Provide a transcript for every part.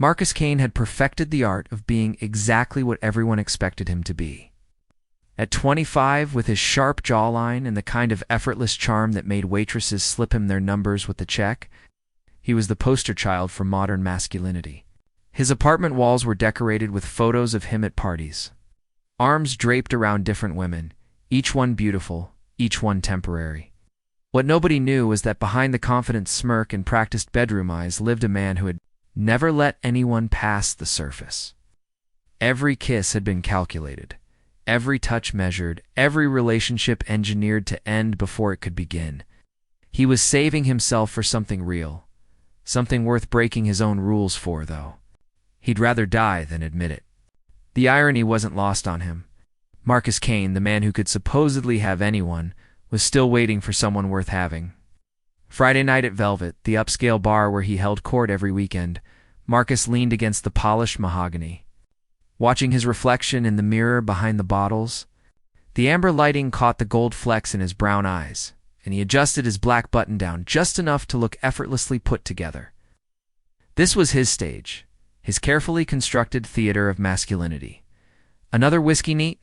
Marcus Kane had perfected the art of being exactly what everyone expected him to be. At 25, with his sharp jawline and the kind of effortless charm that made waitresses slip him their numbers with the check, he was the poster child for modern masculinity. His apartment walls were decorated with photos of him at parties. Arms draped around different women, each one beautiful, each one temporary. What nobody knew was that behind the confident smirk and practiced bedroom eyes lived a man who had never let anyone pass the surface. Every kiss had been calculated, every touch measured, every relationship engineered to end before it could begin. He was saving himself for something real, something worth breaking his own rules for, though. He'd rather die than admit it. The irony wasn't lost on him. Marcus Kane, the man who could supposedly have anyone, was still waiting for someone worth having. Friday night at Velvet, the upscale bar where he held court every weekend, Marcus leaned against the polished mahogany. Watching his reflection in the mirror behind the bottles, the amber lighting caught the gold flecks in his brown eyes, and he adjusted his black button-down just enough to look effortlessly put together. This was his stage, his carefully constructed theater of masculinity. Another whiskey neat?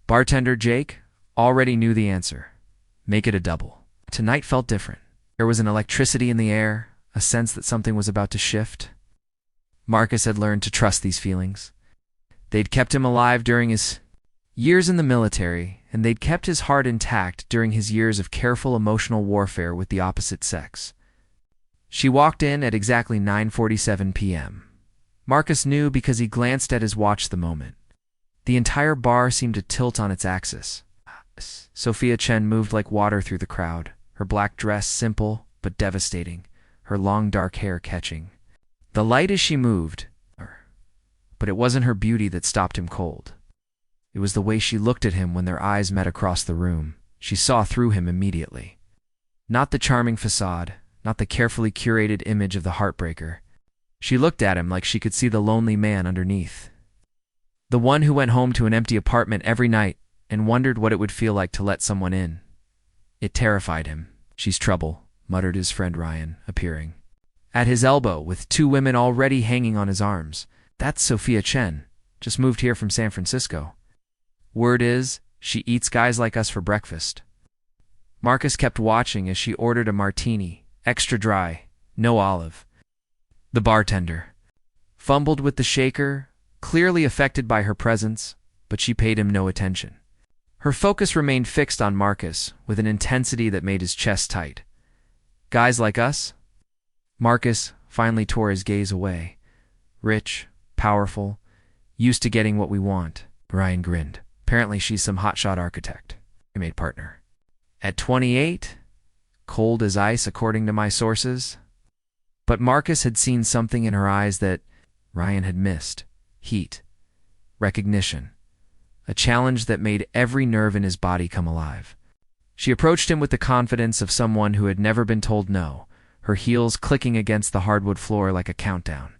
Bartender Jake already knew the answer. Make it a double. Tonight felt different. There was an electricity in the air, a sense that something was about to shift. Marcus had learned to trust these feelings. They'd kept him alive during his years in the military, and they'd kept his heart intact during his years of careful emotional warfare with the opposite sex. She walked in at exactly 9:47 p.m. Marcus knew because he glanced at his watch the moment. The entire bar seemed to tilt on its axis. Sophia Chen moved like water through the crowd, her black dress simple but devastating, her long dark hair catching. The light as she moved, but it wasn't her beauty that stopped him cold. It was the way she looked at him when their eyes met across the room. She saw through him immediately. Not the charming facade, not the carefully curated image of the Heartbreaker. She looked at him like she could see the lonely man underneath. The one who went home to an empty apartment every night and wondered what it would feel like to let someone in. It terrified him. She's trouble, muttered his friend Ryan, appearing at his elbow with two women already hanging on his arms. That's Sophia Chen, just moved here from San Francisco. Word is, she eats guys like us for breakfast. Marcus kept watching as she ordered a martini, extra dry, no olive. The bartender fumbled with the shaker, clearly affected by her presence, but she paid him no attention. Her focus remained fixed on Marcus with an intensity that made his chest tight. Guys like us? Marcus finally tore his gaze away. Rich, powerful, used to getting what we want. Ryan grinned. Apparently she's some hotshot architect. I made partner. At 28, cold as ice according to my sources. But Marcus had seen something in her eyes that Ryan had missed. Heat. Recognition. A challenge that made every nerve in his body come alive. She approached him with the confidence of someone who had never been told no, her heels clicking against the hardwood floor like a countdown.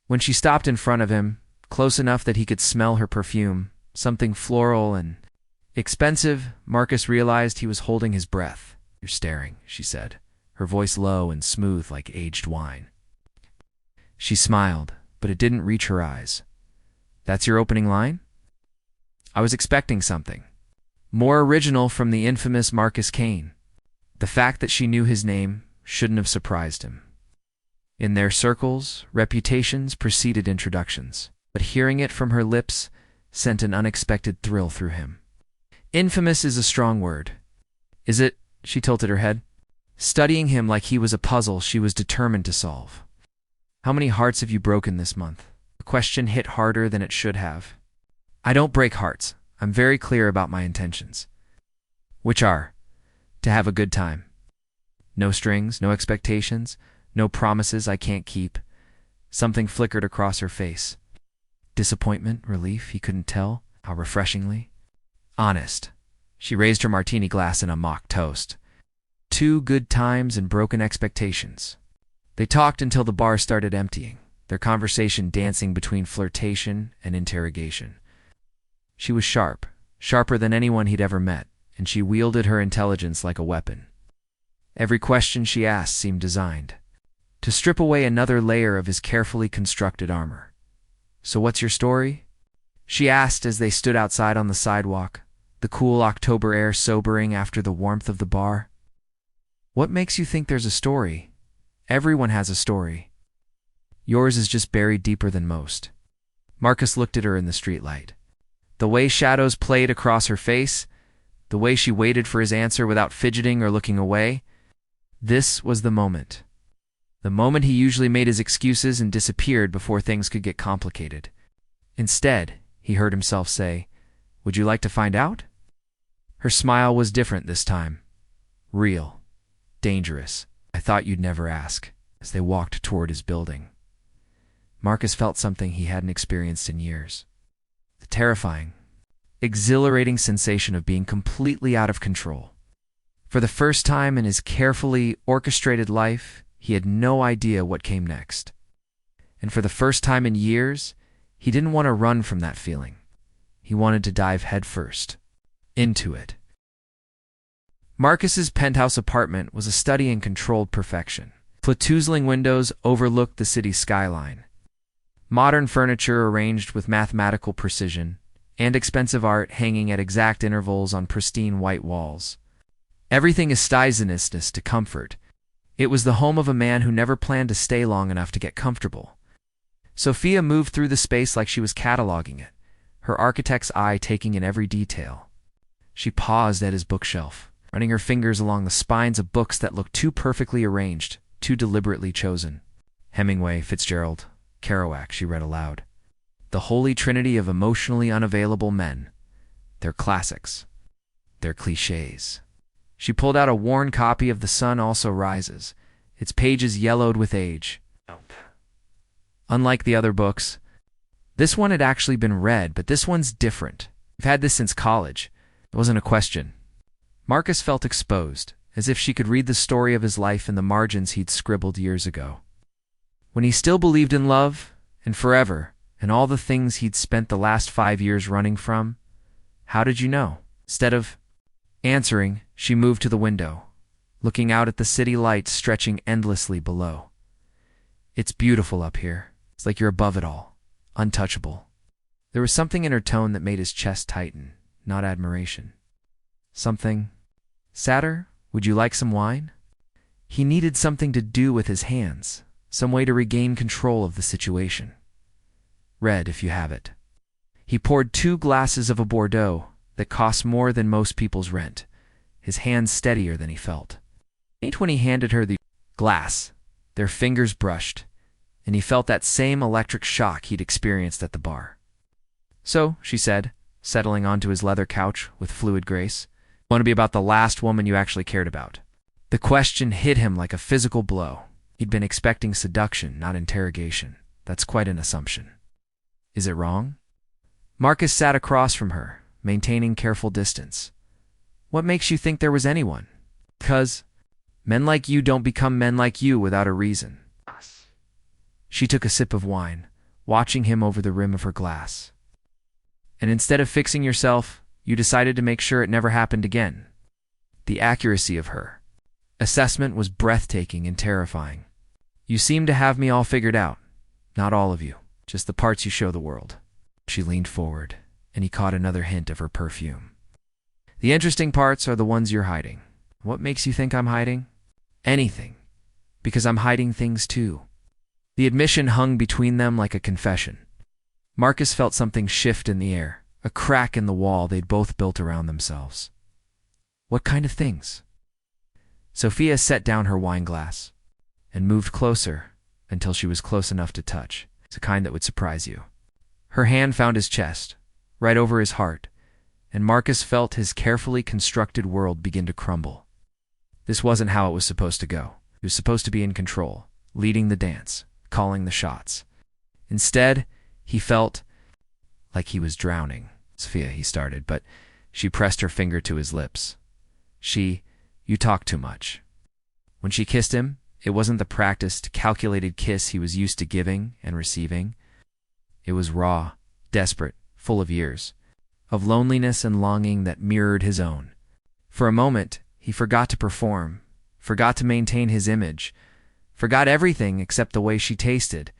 When she stopped in front of him, close enough that he could smell her perfume, something floral and expensive, Marcus realized he was holding his breath. You're staring, she said, her voice low and smooth like aged wine. She smiled, but it didn't reach her eyes. That's your opening line? I was expecting something more original from the infamous Marcus Kane. The fact that she knew his name shouldn't have surprised him. In their circles, reputations preceded introductions, but hearing it from her lips sent an unexpected thrill through him. Infamous is a strong word. Is it? She tilted her head. Studying him like he was a puzzle she was determined to solve. How many hearts have you broken this month? The question hit harder than it should have. I don't break hearts. I'm very clear about my intentions. Which are? To have a good time. No strings, no expectations, no promises I can't keep. Something flickered across her face. Disappointment, relief, he couldn't tell. How refreshingly. Honest. She raised her martini glass in a mock toast. 2 good times and broken expectations. They talked until the bar started emptying, their conversation dancing between flirtation and interrogation. She was sharp, sharper than anyone he'd ever met, and she wielded her intelligence like a weapon. Every question she asked seemed designed to strip away another layer of his carefully constructed armor. "So what's your story?" she asked as they stood outside on the sidewalk, the cool October air sobering after the warmth of the bar. "What makes you think there's a story? Everyone has a story. Yours is just buried deeper than most." Marcus looked at her in the streetlight. The way shadows played across her face, the way she waited for his answer without fidgeting or looking away. This was the moment. The moment he usually made his excuses and disappeared before things could get complicated. Instead, he heard himself say, "Would you like to find out?" Her smile was different this time. Real. Dangerous. "I thought you'd never ask," as they walked toward his building. Marcus felt something he hadn't experienced in years. The terrifying, exhilarating sensation of being completely out of control. For the first time in his carefully orchestrated life, he had no idea what came next. And for the first time in years, he didn't want to run from that feeling. He wanted to dive headfirst into it. Marcus's penthouse apartment was a study in controlled perfection. Flatuzling windows overlooked the city skyline. Modern furniture arranged with mathematical precision, and expensive art hanging at exact intervals on pristine white walls. Everything is Steisenist to comfort. It was the home of a man who never planned to stay long enough to get comfortable. Sophia moved through the space like she was cataloging it, her architect's eye taking in every detail. She paused at his bookshelf, running her fingers along the spines of books that looked too perfectly arranged, too deliberately chosen. Hemingway, Fitzgerald, Kerouac, she read aloud. The holy trinity of emotionally unavailable men. Their classics. Their cliches. She pulled out a worn copy of The Sun Also Rises, its pages yellowed with age. Unlike the other books, this one had actually been read, but this one's different. I've had this since college. It wasn't a question. Marcus felt exposed, as if she could read the story of his life in the margins he'd scribbled years ago. When he still believed in love, and forever, and all the things he'd spent the last 5 years running from. "How did you know?" Instead of answering, she moved to the window, looking out at the city lights stretching endlessly below. "It's beautiful up here. It's like you're above it all, untouchable." There was something in her tone that made his chest tighten, not admiration. Something sadder? "Would you like some wine?" He needed something to do with his hands, some way to regain control of the situation. "Red, if you have it." He poured 2 glasses of a Bordeaux that cost more than most people's rent, his hands steadier than he felt. When he handed her the glass, their fingers brushed, and he felt that same electric shock he'd experienced at the bar. "So," she said, settling onto his leather couch with fluid grace, "want to be about the last woman you actually cared about?" The question hit him like a physical blow. He'd been expecting seduction, not interrogation. That's quite an assumption. Is it wrong? Marcus sat across from her, maintaining careful distance. "What makes you think there was anyone?" "'Cause men like you don't become men like you without a reason." She took a sip of wine, watching him over the rim of her glass. "And instead of fixing yourself, you decided to make sure it never happened again." The accuracy of her assessment was breathtaking and terrifying. "You seem to have me all figured out. Not all of you, just the parts you show the world." She leaned forward, and he caught another hint of her perfume. "The interesting parts are the ones you're hiding." "What makes you think I'm hiding?" "Anything. Because I'm hiding things too." The admission hung between them like a confession. Marcus felt something shift in the air, a crack in the wall they'd both built around themselves. "What kind of things?" Sophia set down her wine glass and moved closer until she was close enough to touch. It's the kind that would surprise you. Her hand found his chest, right over his heart, and Marcus felt his carefully constructed world begin to crumble. This wasn't how it was supposed to go. He was supposed to be in control, leading the dance, calling the shots. Instead, he felt like he was drowning. "Sophia," he started, but she pressed her finger to his lips. "You talk too much." When she kissed him, it wasn't the practiced, calculated kiss he was used to giving and receiving. It was raw, desperate, full of years, of loneliness and longing that mirrored his own. For a moment, he forgot to perform, forgot to maintain his image, forgot everything except the way she tasted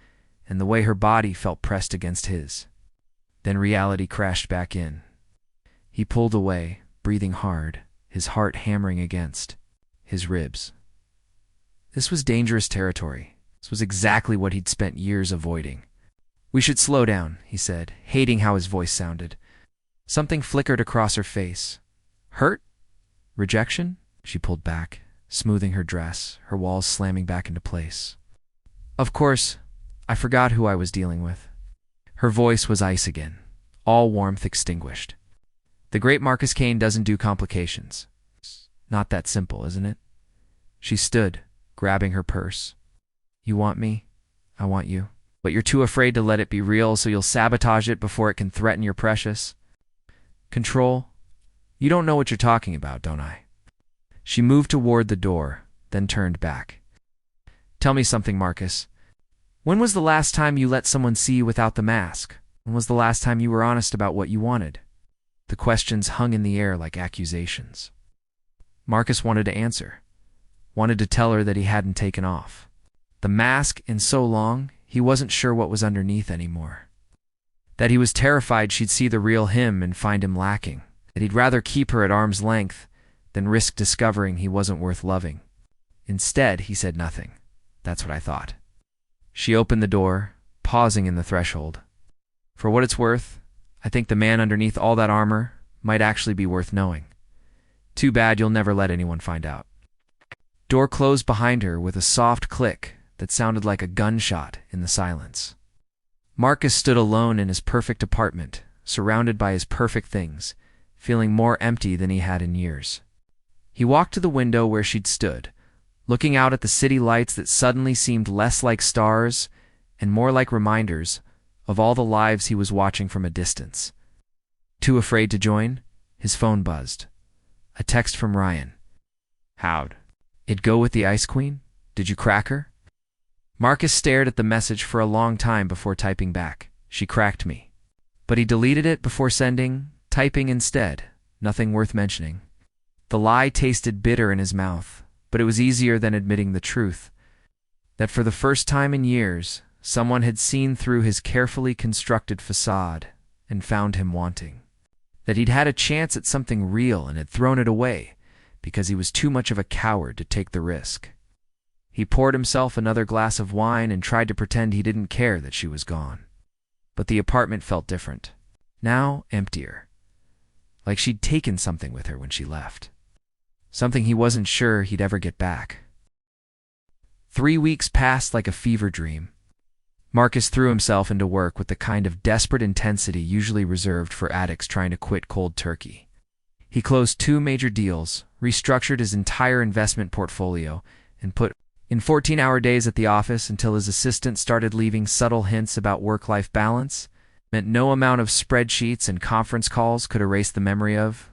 and the way her body felt pressed against his. Then reality crashed back in. He pulled away, breathing hard, his heart hammering against his ribs. This was dangerous territory. This was exactly what he'd spent years avoiding. "We should slow down," he said, hating how his voice sounded. Something flickered across her face. Hurt? Rejection? She pulled back, smoothing her dress, her walls slamming back into place. "Of course, I forgot who I was dealing with." Her voice was ice again, all warmth extinguished. "The great Marcus Kane doesn't do complications. Not that simple, isn't it?" She stood, grabbing her purse. "You want me? I want you. But you're too afraid to let it be real, so you'll sabotage it before it can threaten your precious." "Control? You don't know what you're talking about, don't I?" She moved toward the door, then turned back. "Tell me something, Marcus. When was the last time you let someone see you without the mask? When was the last time you were honest about what you wanted?" The questions hung in the air like accusations. Marcus wanted to answer, wanted to tell her that he hadn't taken off the mask in so long he wasn't sure what was underneath anymore. That he was terrified she'd see the real him and find him lacking. That he'd rather keep her at arm's length than risk discovering he wasn't worth loving. Instead, he said nothing. "That's what I thought." She opened the door, pausing in the threshold. "For what it's worth, I think the man underneath all that armor might actually be worth knowing. Too bad you'll never let anyone find out." Door closed behind her with a soft click that sounded like a gunshot in the silence. Marcus stood alone in his perfect apartment, surrounded by his perfect things, feeling more empty than he had in years. He walked to the window where she'd stood, looking out at the city lights that suddenly seemed less like stars and more like reminders of all the lives he was watching from a distance. Too afraid to join, his phone buzzed. A text from Ryan. "How'd it go with the Ice Queen? Did you crack her?" Marcus stared at the message for a long time before typing back. "She cracked me." But he deleted it before sending, typing instead, "Nothing worth mentioning." The lie tasted bitter in his mouth, but it was easier than admitting the truth. That for the first time in years, someone had seen through his carefully constructed facade and found him wanting. That he'd had a chance at something real and had thrown it away because he was too much of a coward to take the risk. He poured himself another glass of wine and tried to pretend he didn't care that she was gone. But the apartment felt different. Now emptier. Like she'd taken something with her when she left. Something he wasn't sure he'd ever get back. 3 weeks passed like a fever dream. Marcus threw himself into work with the kind of desperate intensity usually reserved for addicts trying to quit cold turkey. He closed 2 major deals, restructured his entire investment portfolio, and put in 14-hour days at the office until his assistant started leaving subtle hints about work-life balance, meant no amount of spreadsheets and conference calls could erase the memory of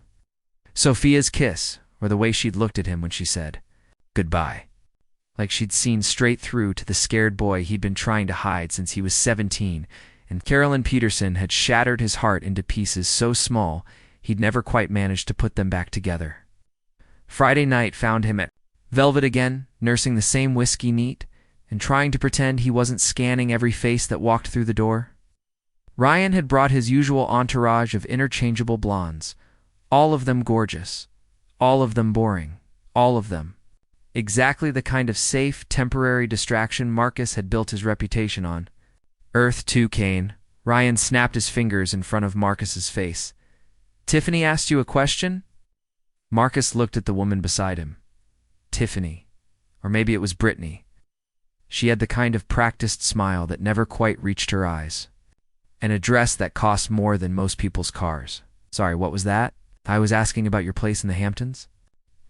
Sophia's kiss, or the way she'd looked at him when she said, "Goodbye." Like she'd seen straight through to the scared boy he'd been trying to hide since he was 17, and Carolyn Peterson had shattered his heart into pieces so small he'd never quite managed to put them back together. Friday night found him at Velvet again, nursing the same whiskey neat, and trying to pretend he wasn't scanning every face that walked through the door. Ryan had brought his usual entourage of interchangeable blondes, all of them gorgeous, all of them boring, all of them exactly the kind of safe, temporary distraction Marcus had built his reputation on. "Earth 2, Kane." Ryan snapped his fingers in front of Marcus's face. "Tiffany asked you a question?" Marcus looked at the woman beside him. Tiffany. Or maybe it was Brittany. She had the kind of practiced smile that never quite reached her eyes. And a dress that cost more than most people's cars. "Sorry, what was that?" "I was asking about your place in the Hamptons."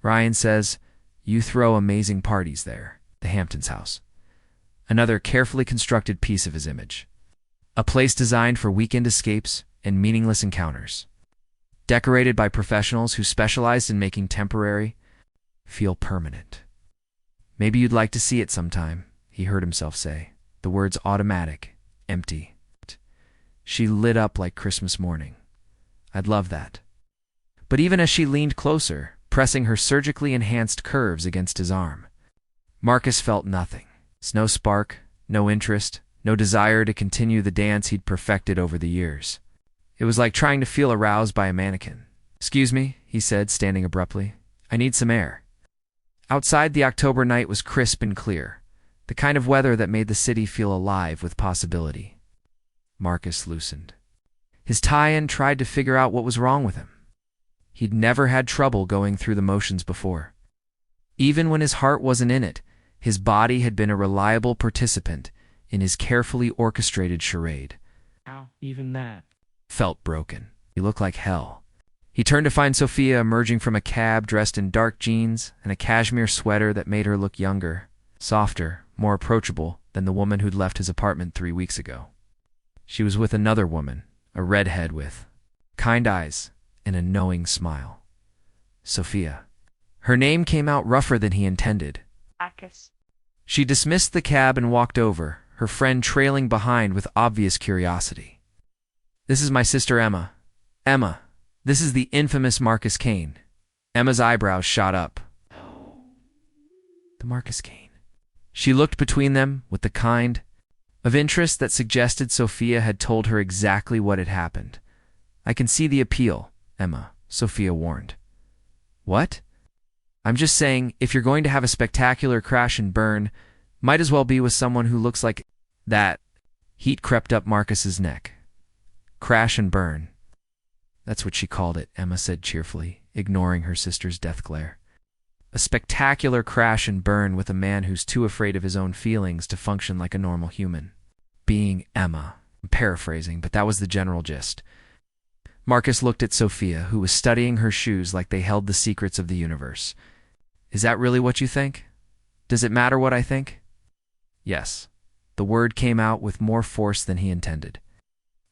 Ryan says, "You throw amazing parties there." The Hamptons house. Another carefully constructed piece of his image. A place designed for weekend escapes and meaningless encounters. Decorated by professionals who specialized in making temporary feel permanent. "Maybe you'd like to see it sometime," he heard himself say. The words automatic, empty. She lit up like Christmas morning. "I'd love that." But even as she leaned closer, pressing her surgically enhanced curves against his arm, Marcus felt nothing. No spark, no interest, no desire to continue the dance he'd perfected over the years. It was like trying to feel aroused by a mannequin. "Excuse me," he said, standing abruptly. "I need some air." Outside, the October night was crisp and clear, the kind of weather that made the city feel alive with possibility. Marcus loosened. His tie-in tried to figure out what was wrong with him. He'd never had trouble going through the motions before. Even when his heart wasn't in it, his body had been a reliable participant in his carefully orchestrated charade. Ow, even that Felt broken. He looked like hell. He turned to find Sophia emerging from a cab dressed in dark jeans and a cashmere sweater that made her look younger, softer, more approachable than the woman who'd left his apartment 3 weeks ago. She was with another woman, a redhead with kind eyes and a knowing smile. Sophia. Her name came out rougher than he intended. Marcus. She dismissed the cab and walked over, her friend trailing behind with obvious curiosity. "This is my sister Emma. Emma, this is the infamous Marcus Kane." Emma's eyebrows shot up. The Marcus Kane. She looked between them with the kind of interest that suggested Sophia had told her exactly what had happened. "I can see the appeal, Emma," Sophia warned. "What?" "I'm just saying, if you're going to have a spectacular crash and burn, might as well be with someone who looks like that." Heat crept up Marcus's neck. Crash and burn. That's what she called it, Emma said cheerfully, ignoring her sister's death glare. A spectacular crash and burn with a man who's too afraid of his own feelings to function like a normal human. Being Emma. I'm paraphrasing, but that was the general gist. Marcus looked at Sophia, who was studying her shoes like they held the secrets of the universe. "Is that really what you think? Does it matter what I think?" "Yes." The word came out with more force than he intended.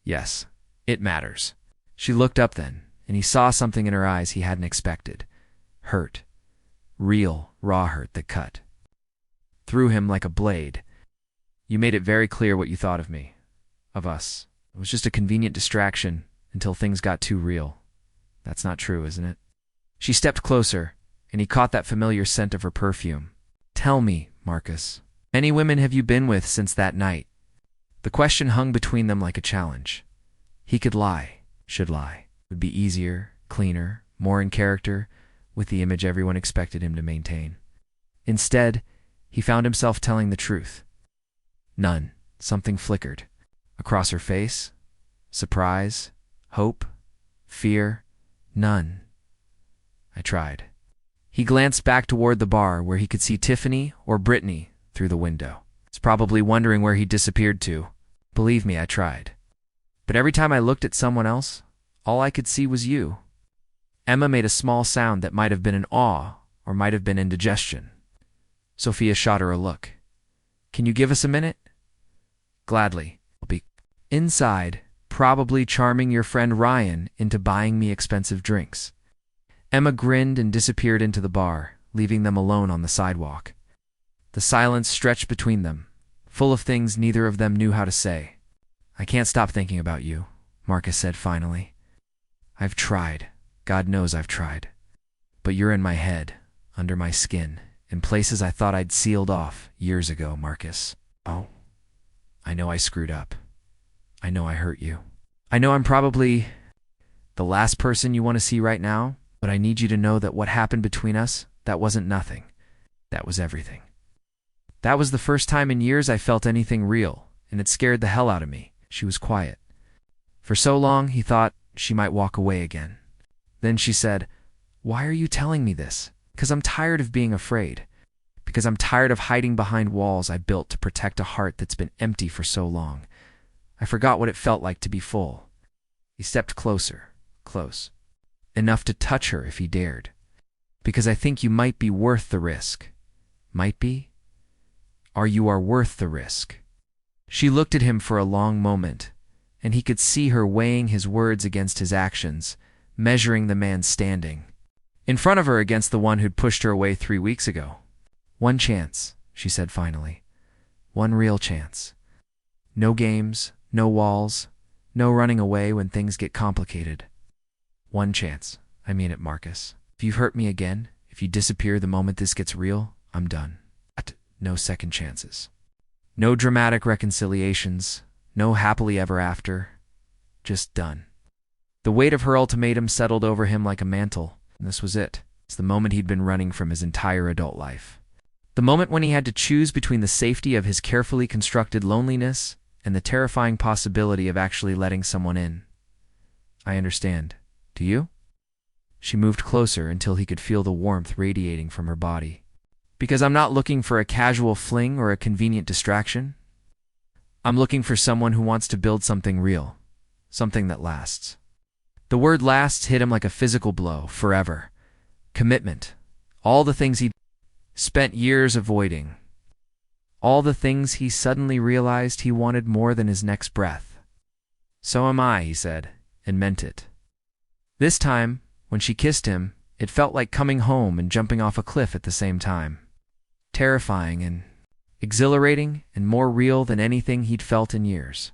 "Yes, it matters." She looked up then, and he saw something in her eyes he hadn't expected. Hurt. Real, raw hurt that cut through him like a blade. "You made it very clear what you thought of me, of us. It was just a convenient distraction until things got too real. That's not true, isn't it?" She stepped closer, and he caught that familiar scent of her perfume. "Tell me, Marcus, any women have you been with since that night?" The question hung between them like a challenge. He could lie, should lie. It would be easier, cleaner, more in character, with the image everyone expected him to maintain. Instead, he found himself telling the truth. None. Something flickered. Across her face, surprise, hope, fear, none. "I tried." He glanced back toward the bar where he could see Tiffany or Brittany through the window. He's probably wondering where he disappeared to. "Believe me, I tried. But every time I looked at someone else, all I could see was you." Emma made a small sound that might have been an awe or might have been indigestion. Sophia shot her a look. "Can you give us a minute?" "Gladly. I'll be inside, probably charming your friend Ryan into buying me expensive drinks." Emma grinned and disappeared into the bar, leaving them alone on the sidewalk. The silence stretched between them, full of things neither of them knew how to say. "I can't stop thinking about you," Marcus said finally. "I've tried. God knows I've tried. But you're in my head, under my skin, in places I thought I'd sealed off years ago, Marcus. Oh, I know I screwed up. I know I hurt you. I know I'm probably the last person you want to see right now, but I need you to know that what happened between us, that wasn't nothing. That was everything. That was the first time in years I felt anything real, and it scared the hell out of me." She was quiet. For so long, he thought she might walk away again. Then she said, "Why are you telling me this?" "Because I'm tired of being afraid. Because I'm tired of hiding behind walls I built to protect a heart that's been empty for so long. I forgot what it felt like to be full." He stepped closer, close. Enough to touch her if he dared. "Because I think you might be worth the risk." "Might be?" You are worth the risk." She looked at him for a long moment, and he could see her weighing his words against his actions, measuring the man standing in front of her against the one who'd pushed her away 3 weeks ago. "One chance," she said finally. "One real chance. No games, no walls, no running away when things get complicated. One chance. I mean it, Marcus. If you've hurt me again, if you disappear the moment this gets real, I'm done. No second chances." No dramatic reconciliations, no happily ever after, just done. The weight of her ultimatum settled over him like a mantle, and this was it. It's the moment he'd been running from his entire adult life. The moment when he had to choose between the safety of his carefully constructed loneliness and the terrifying possibility of actually letting someone in. I understand. Do you? She moved closer until he could feel the warmth radiating from her body. Because I'm not looking for a casual fling or a convenient distraction. I'm looking for someone who wants to build something real, something that lasts. The word lasts hit him like a physical blow, forever. Commitment. All the things he'd spent years avoiding. All the things he suddenly realized he wanted more than his next breath. So am I, he said, and meant it. This time, when she kissed him, it felt like coming home and jumping off a cliff at the same time. Terrifying and exhilarating and more real than anything he'd felt in years.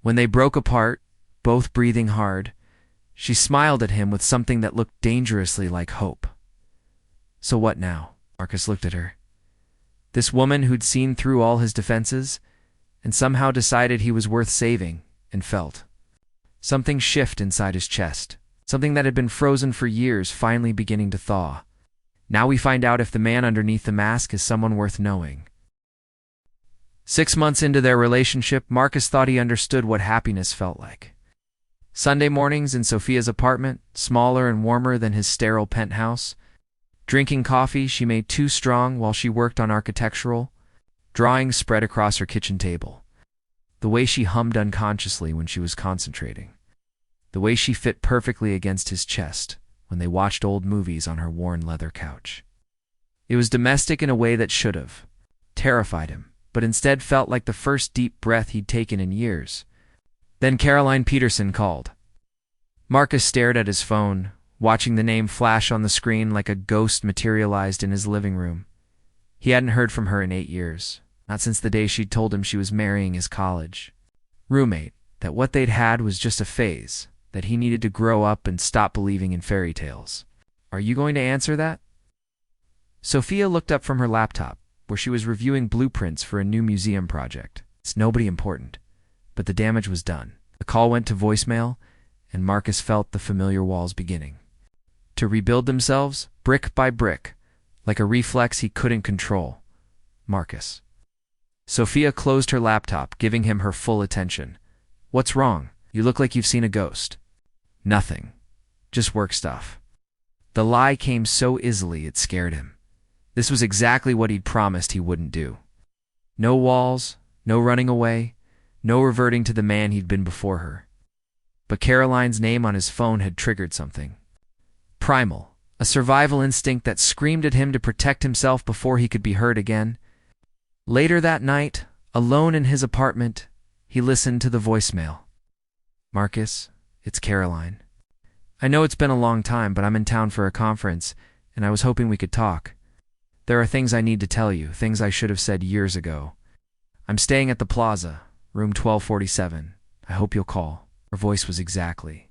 When they broke apart, both breathing hard, she smiled at him with something that looked dangerously like hope. So what now? Marcus looked at her. This woman who'd seen through all his defenses and somehow decided he was worth saving, and felt something shift inside his chest, something that had been frozen for years finally beginning to thaw. Now we find out if the man underneath the mask is someone worth knowing. 6 months into their relationship, Marcus thought he understood what happiness felt like. Sunday mornings in Sophia's apartment, smaller and warmer than his sterile penthouse. Drinking coffee she made too strong while she worked on architectural drawings spread across her kitchen table. The way she hummed unconsciously when she was concentrating. The way she fit perfectly against his chest when they watched old movies on her worn leather couch. It was domestic in a way that should have terrified him, but instead felt like the first deep breath he'd taken in years. Then Caroline Peterson called. Marcus stared at his phone, watching the name flash on the screen like a ghost materialized in his living room. He hadn't heard from her in 8 years, not since the day she'd told him she was marrying his college roommate, that what they'd had was just a phase, that he needed to grow up and stop believing in fairy tales. Are you going to answer that? Sophia looked up from her laptop, where she was reviewing blueprints for a new museum project. It's nobody important, but the damage was done. The call went to voicemail, and Marcus felt the familiar walls beginning to rebuild themselves, brick by brick, like a reflex he couldn't control. Marcus. Sophia closed her laptop, giving him her full attention. What's wrong? You look like you've seen a ghost. Nothing. Just work stuff. The lie came so easily it scared him. This was exactly what he'd promised he wouldn't do. No walls, no running away, no reverting to the man he'd been before her. But Caroline's name on his phone had triggered something. Primal, a survival instinct that screamed at him to protect himself before he could be hurt again. Later that night, alone in his apartment, he listened to the voicemail. Marcus, it's Caroline. I know it's been a long time, but I'm in town for a conference, and I was hoping we could talk. There are things I need to tell you, things I should have said years ago. I'm staying at the Plaza, room 1247. I hope you'll call. Her voice was exactly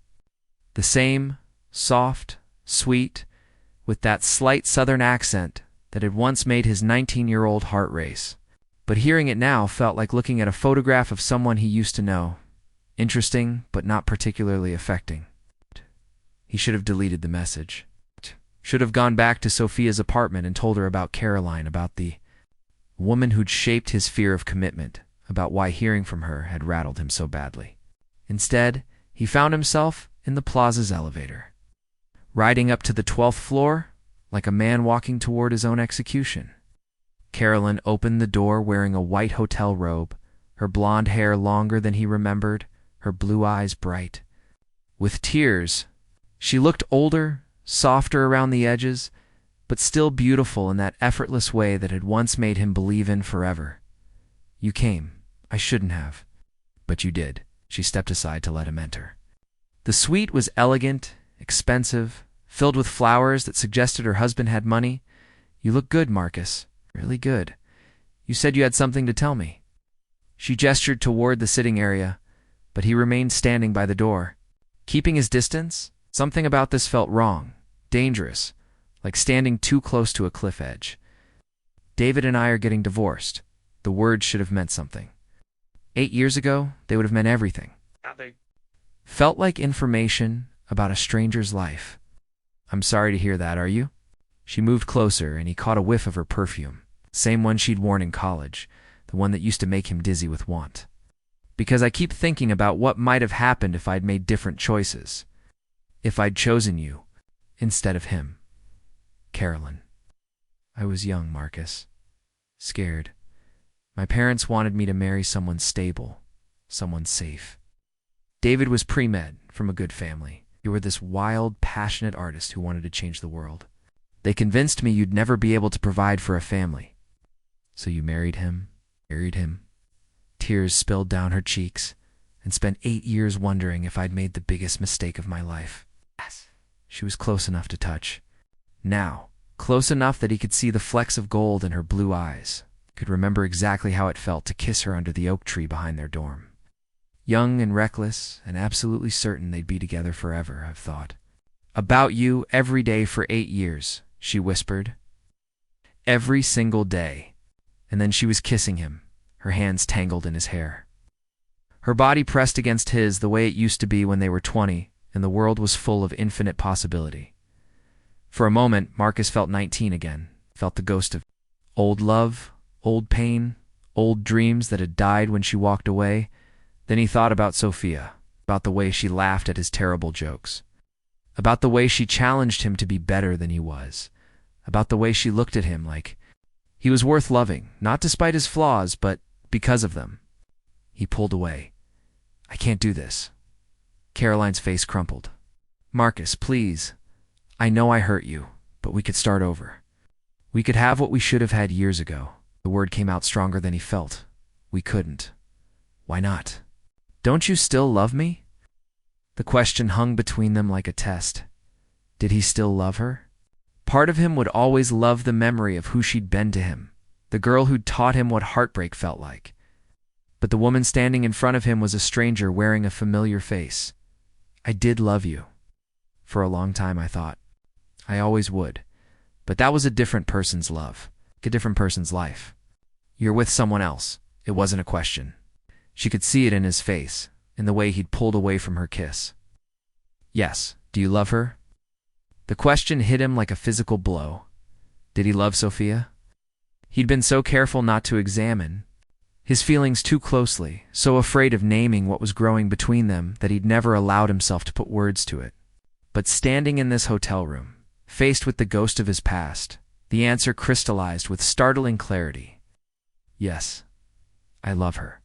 the same, soft, sweet, with that slight southern accent that had once made his 19-year-old heart race. But hearing it now felt like looking at a photograph of someone he used to know. Interesting, but not particularly affecting. He should have deleted the message. Should have gone back to Sophia's apartment and told her about Caroline, about the woman who'd shaped his fear of commitment, about why hearing from her had rattled him so badly. Instead, he found himself in the Plaza's elevator, riding up to the 12th floor like a man walking toward his own execution. Caroline opened the door wearing a white hotel robe, her blonde hair longer than he remembered, her blue eyes bright. With tears, she looked older, softer around the edges, but still beautiful in that effortless way that had once made him believe in forever. You came. I shouldn't have. But you did. She stepped aside to let him enter. The suite was elegant, expensive, filled with flowers that suggested her husband had money. You look good, Marcus. Really good. You said you had something to tell me. She gestured toward the sitting area, but he remained standing by the door. Keeping his distance, something about this felt wrong, dangerous, like standing too close to a cliff edge. David and I are getting divorced. The words should have meant something. 8 years ago, they would have meant everything. Now they Felt like information about a stranger's life. I'm sorry to hear that, are you? She moved closer, and he caught a whiff of her perfume. Same one she'd worn in college, the one that used to make him dizzy with want. Because I keep thinking about what might have happened if I'd made different choices. If I'd chosen you instead of him. Carolyn. I was young, Marcus. Scared. My parents wanted me to marry someone stable, someone safe. David was pre-med from a good family. You were this wild, passionate artist who wanted to change the world. They convinced me you'd never be able to provide for a family. So you married him. Tears spilled down her cheeks, and spent 8 years wondering if I'd made the biggest mistake of my life. Yes. She was close enough to touch. Now, close enough that he could see the flecks of gold in her blue eyes. Could remember exactly how it felt to kiss her under the oak tree behind their dorm. Young and reckless, and absolutely certain they'd be together forever, I've thought. About you every day for 8 years, she whispered. Every single day. And then she was kissing him, her hands tangled in his hair. Her body pressed against his the way it used to be when they were 20, and the world was full of infinite possibility. For a moment, Marcus felt 19 again, felt the ghost of old love, old pain, old dreams that had died when she walked away. Then he thought about Sophia, about the way she laughed at his terrible jokes, about the way she challenged him to be better than he was, about the way she looked at him like he was worth loving, not despite his flaws, but because of them. He pulled away. I can't do this. Caroline's face crumpled. Marcus, please. I know I hurt you, but we could start over. We could have what we should have had years ago. The word came out stronger than he felt. We couldn't. Why not? Don't you still love me? The question hung between them like a test. Did he still love her? Part of him would always love the memory of who she'd been to him, the girl who'd taught him what heartbreak felt like. But the woman standing in front of him was a stranger wearing a familiar face. I did love you. For a long time, I thought. I always would. But that was a different person's love, a different person's life. You're with someone else. It wasn't a question. She could see it in his face, in the way he'd pulled away from her kiss. Yes. Do you love her? The question hit him like a physical blow. Did he love Sophia? He'd been so careful not to examine his feelings too closely, so afraid of naming what was growing between them that he'd never allowed himself to put words to it. But standing in this hotel room, faced with the ghost of his past, the answer crystallized with startling clarity. Yes, I love her.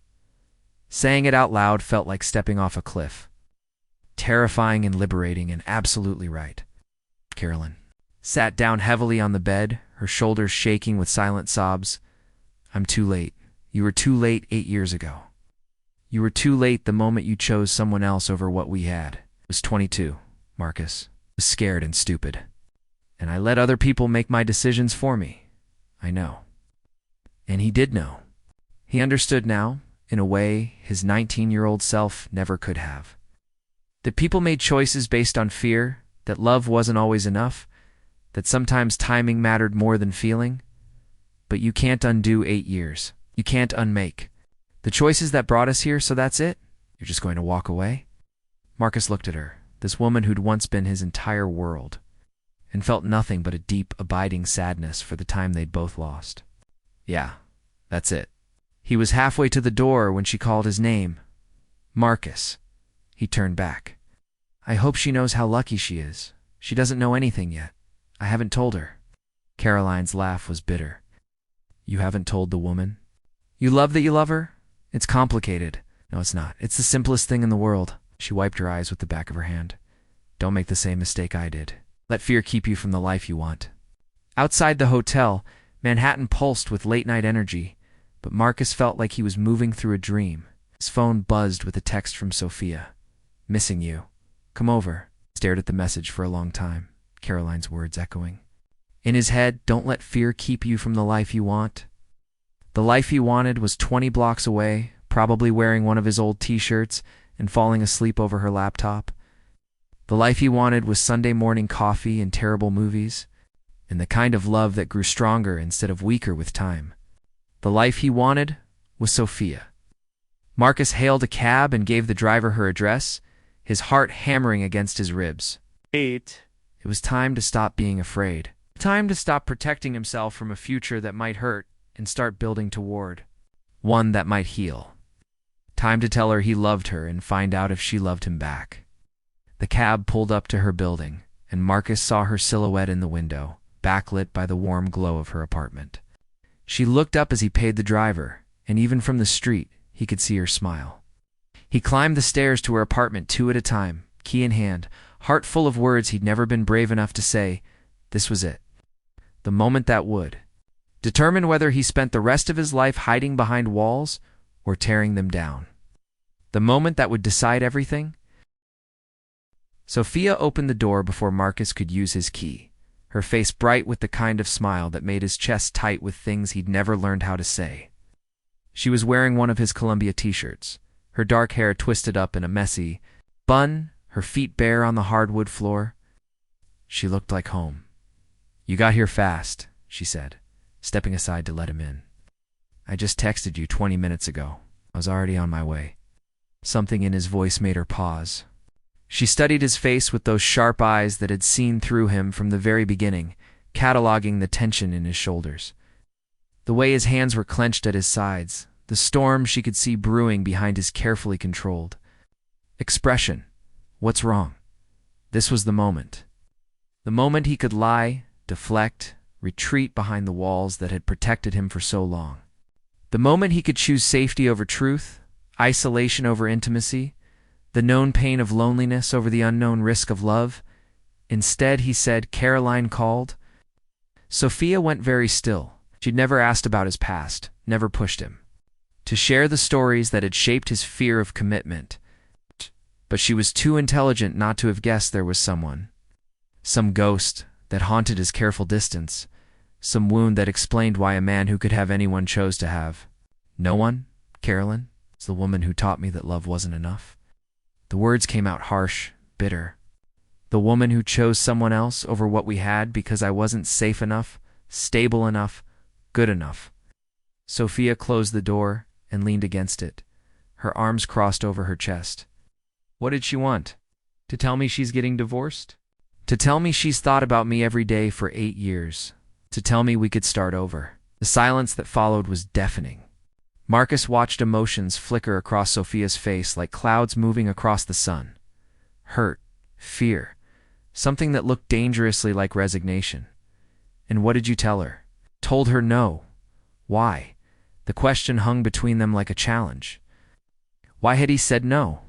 Saying it out loud felt like stepping off a cliff. Terrifying and liberating, and absolutely right. Carolyn sat down heavily on the bed, her shoulders shaking with silent sobs. I'm too late. You were too late 8 years ago. You were too late the moment you chose someone else over what we had. I was 22, Marcus. I was scared and stupid. And I let other people make my decisions for me. I know. And he did know. He understood now, in a way his 19-year-old self never could have. That people made choices based on fear, that love wasn't always enough, that sometimes timing mattered more than feeling. But you can't undo 8 years. You can't unmake the choices that brought us here, so that's it? You're just going to walk away? Marcus looked at her, this woman who'd once been his entire world, and felt nothing but a deep, abiding sadness for the time they'd both lost. Yeah, that's it. He was halfway to the door when she called his name. Marcus. He turned back. I hope she knows how lucky she is. She doesn't know anything yet. I haven't told her. Caroline's laugh was bitter. You haven't told the woman? You love that you love her? It's complicated. No, it's not. It's the simplest thing in the world. She wiped her eyes with the back of her hand. Don't make the same mistake I did. Let fear keep you from the life you want. Outside the hotel, Manhattan pulsed with late-night energy, but Marcus felt like he was moving through a dream. His phone buzzed with a text from Sophia. Missing you. Come over. Stared at the message for a long time, Caroline's words echoing. In his head, don't let fear keep you from the life you want. The life he wanted was 20 blocks away, probably wearing one of his old t-shirts and falling asleep over her laptop. The life he wanted was Sunday morning coffee and terrible movies, and the kind of love that grew stronger instead of weaker with time. The life he wanted was Sophia. Marcus hailed a cab and gave the driver her address, his heart hammering against his ribs. It was time to stop being afraid. Time to stop protecting himself from a future that might hurt and start building toward one that might heal. Time to tell her he loved her and find out if she loved him back. The cab pulled up to her building, and Marcus saw her silhouette in the window, backlit by the warm glow of her apartment. She looked up as he paid the driver, and even from the street, he could see her smile. He climbed the stairs to her apartment 2 at a time, key in hand, heart full of words he'd never been brave enough to say. This was it. The moment that would determine whether he spent the rest of his life hiding behind walls or tearing them down. The moment that would decide everything. Sophia opened the door before Marcus could use his key, her face bright with the kind of smile that made his chest tight with things he'd never learned how to say. She was wearing one of his Columbia t-shirts, her dark hair twisted up in a messy bun, her feet bare on the hardwood floor. She looked like home. "You got here fast," she said, stepping aside to let him in. "I just texted you 20 minutes ago. I was already on my way." Something in his voice made her pause. She studied his face with those sharp eyes that had seen through him from the very beginning, cataloging the tension in his shoulders. The way his hands were clenched at his sides, the storm she could see brewing behind his carefully controlled expression. What's wrong? This was the moment. The moment he could lie, deflect, retreat behind the walls that had protected him for so long. The moment he could choose safety over truth, isolation over intimacy, the known pain of loneliness over the unknown risk of love. Instead, he said, "Caroline called." Sophia went very still. She'd never asked about his past, never pushed him to share the stories that had shaped his fear of commitment. But she was too intelligent not to have guessed there was someone. Some ghost that haunted his careful distance. Some wound that explained why a man who could have anyone chose to have no one. Caroline is the woman who taught me that love wasn't enough. The words came out harsh, bitter. The woman who chose someone else over what we had because I wasn't safe enough, stable enough, good enough. Sophia closed the door and leaned against it, her arms crossed over her chest. What did she want? To tell me she's getting divorced? To tell me she's thought about me every day for 8 years? To tell me we could start over? The silence that followed was deafening. Marcus watched emotions flicker across Sophia's face like clouds moving across the sun. Hurt, fear, something that looked dangerously like resignation. And what did you tell her? Told her no. Why? The question hung between them like a challenge. Why had he said no?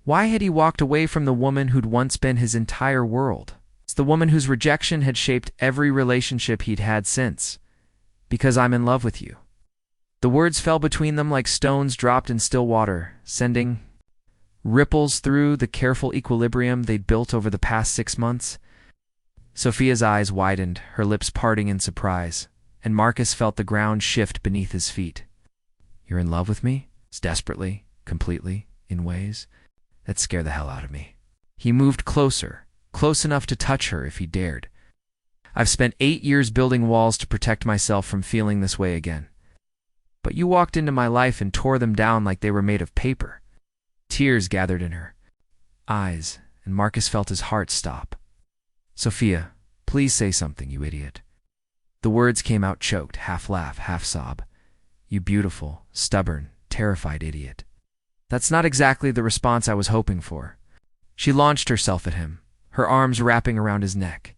Why had he walked away from the woman who'd once been his entire world? It's the woman whose rejection had shaped every relationship he'd had since. Because I'm in love with you. The words fell between them like stones dropped in still water, sending ripples through the careful equilibrium they'd built over the past 6 months. Sophia's eyes widened, her lips parting in surprise, and Marcus felt the ground shift beneath his feet. "You're in love with me?" Desperately, completely, in ways that scare the hell out of me. He moved closer, close enough to touch her if he dared. "I've spent 8 years building walls to protect myself from feeling this way again. But you walked into my life and tore them down like they were made of paper." Tears gathered in her eyes, and Marcus felt his heart stop. "Sophia, please say something, you idiot." The words came out choked, half laugh, half sob. "You beautiful, stubborn, terrified idiot." That's not exactly the response I was hoping for. She launched herself at him, her arms wrapping around his neck,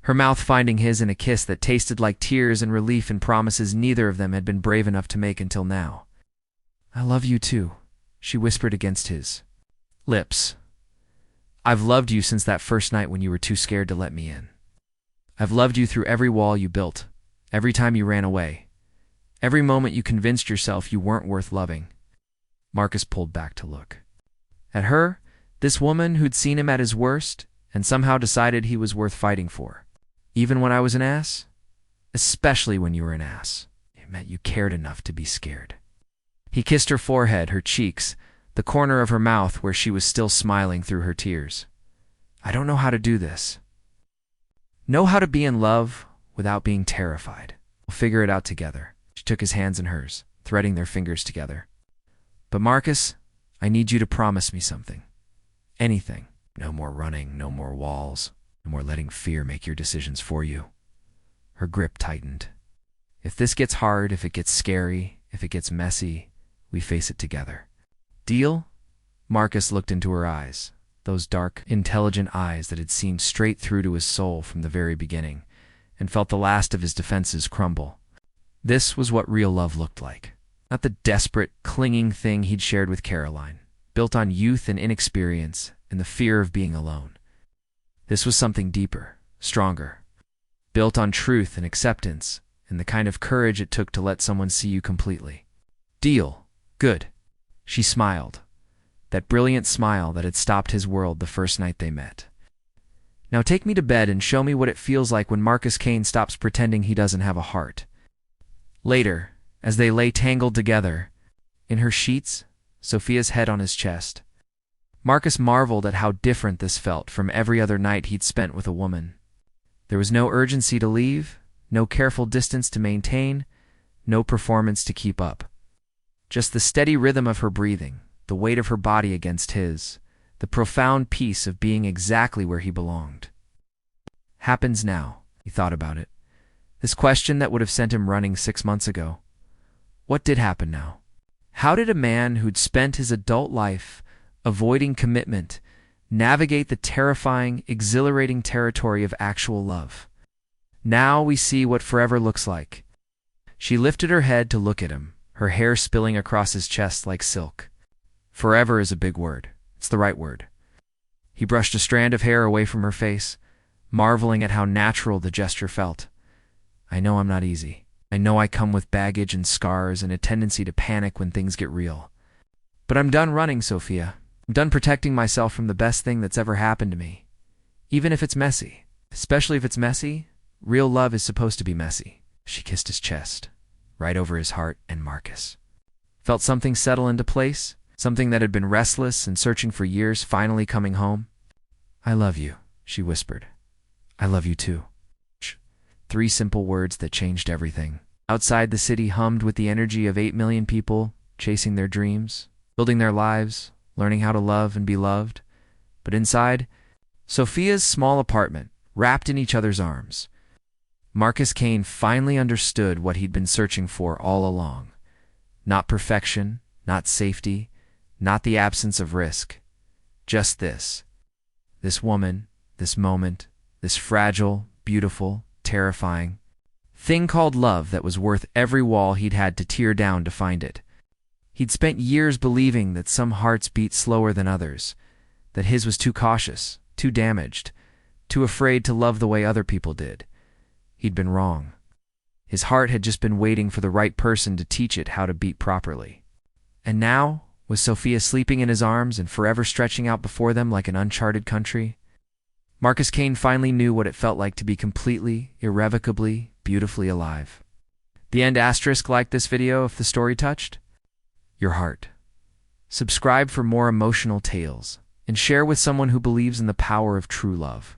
her mouth finding his in a kiss that tasted like tears and relief and promises neither of them had been brave enough to make until now. "I love you too," she whispered against his lips. "I've loved you since that first night when you were too scared to let me in. I've loved you through every wall you built, every time you ran away, every moment you convinced yourself you weren't worth loving." Marcus pulled back to look at her, this woman who'd seen him at his worst and somehow decided he was worth fighting for. "Even when I was an ass?" "Especially when you were an ass. It meant you cared enough to be scared." He kissed her forehead, her cheeks, the corner of her mouth where she was still smiling through her tears. "I don't know how to do this. Know how to be in love without being terrified. We'll figure it out together." She took his hands in hers, threading their fingers together. "But Marcus, I need you to promise me something. Anything. No more running, no more walls, no more letting fear make your decisions for you." Her grip tightened. "If this gets hard, if it gets scary, if it gets messy, we face it together. Deal?" Marcus looked into her eyes, those dark, intelligent eyes that had seen straight through to his soul from the very beginning, and felt the last of his defenses crumble. This was what real love looked like. Not the desperate, clinging thing he'd shared with Caroline, built on youth and inexperience and the fear of being alone. This was something deeper, stronger, built on truth and acceptance and the kind of courage it took to let someone see you completely. "Deal. Good." She smiled, that brilliant smile that had stopped his world the first night they met. "Now take me to bed and show me what it feels like when Marcus Kane stops pretending he doesn't have a heart." Later, as they lay tangled together, in her sheets, Sophia's head on his chest, Marcus marveled at how different this felt from every other night he'd spent with a woman. There was no urgency to leave, no careful distance to maintain, no performance to keep up. Just the steady rhythm of her breathing, the weight of her body against his, the profound peace of being exactly where he belonged. Happens now, he thought about it. This question that would have sent him running 6 months ago. What did happen now? How did a man who'd spent his adult life avoiding commitment navigate the terrifying, exhilarating territory of actual love? Now we see what forever looks like. She lifted her head to look at him, her hair spilling across his chest like silk. Forever is a big word. It's the right word. He brushed a strand of hair away from her face, marveling at how natural the gesture felt. "I know I'm not easy. I know I come with baggage and scars and a tendency to panic when things get real. But I'm done running, Sophia. I'm done protecting myself from the best thing that's ever happened to me. Even if it's messy. Especially if it's messy, real love is supposed to be messy." She kissed his chest, right over his heart and Marcus. Felt something settle into place, something that had been restless and searching for years finally coming home. "I love you," she whispered. "I love you too." 3 simple words that changed everything. Outside, the city hummed with the energy of 8 million people chasing their dreams, building their lives, learning how to love and be loved. But inside, Sophia's small apartment, wrapped in each other's arms, Marcus Kane finally understood what he'd been searching for all along. Not perfection, not safety, not the absence of risk. Just this. This woman, this moment, this fragile, beautiful, terrifying thing called love that was worth every wall he'd had to tear down to find it. He'd spent years believing that some hearts beat slower than others, that his was too cautious, too damaged, too afraid to love the way other people did. He'd been wrong. His heart had just been waiting for the right person to teach it how to beat properly. And now, with Sophia sleeping in his arms and forever stretching out before them like an uncharted country, Marcus Kane finally knew what it felt like to be completely, irrevocably, beautifully alive. The end asterisk liked this video if the story touched your heart. Subscribe for more emotional tales, and share with someone who believes in the power of true love.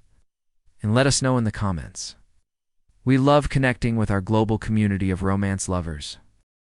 And let us know in the comments. We love connecting with our global community of romance lovers.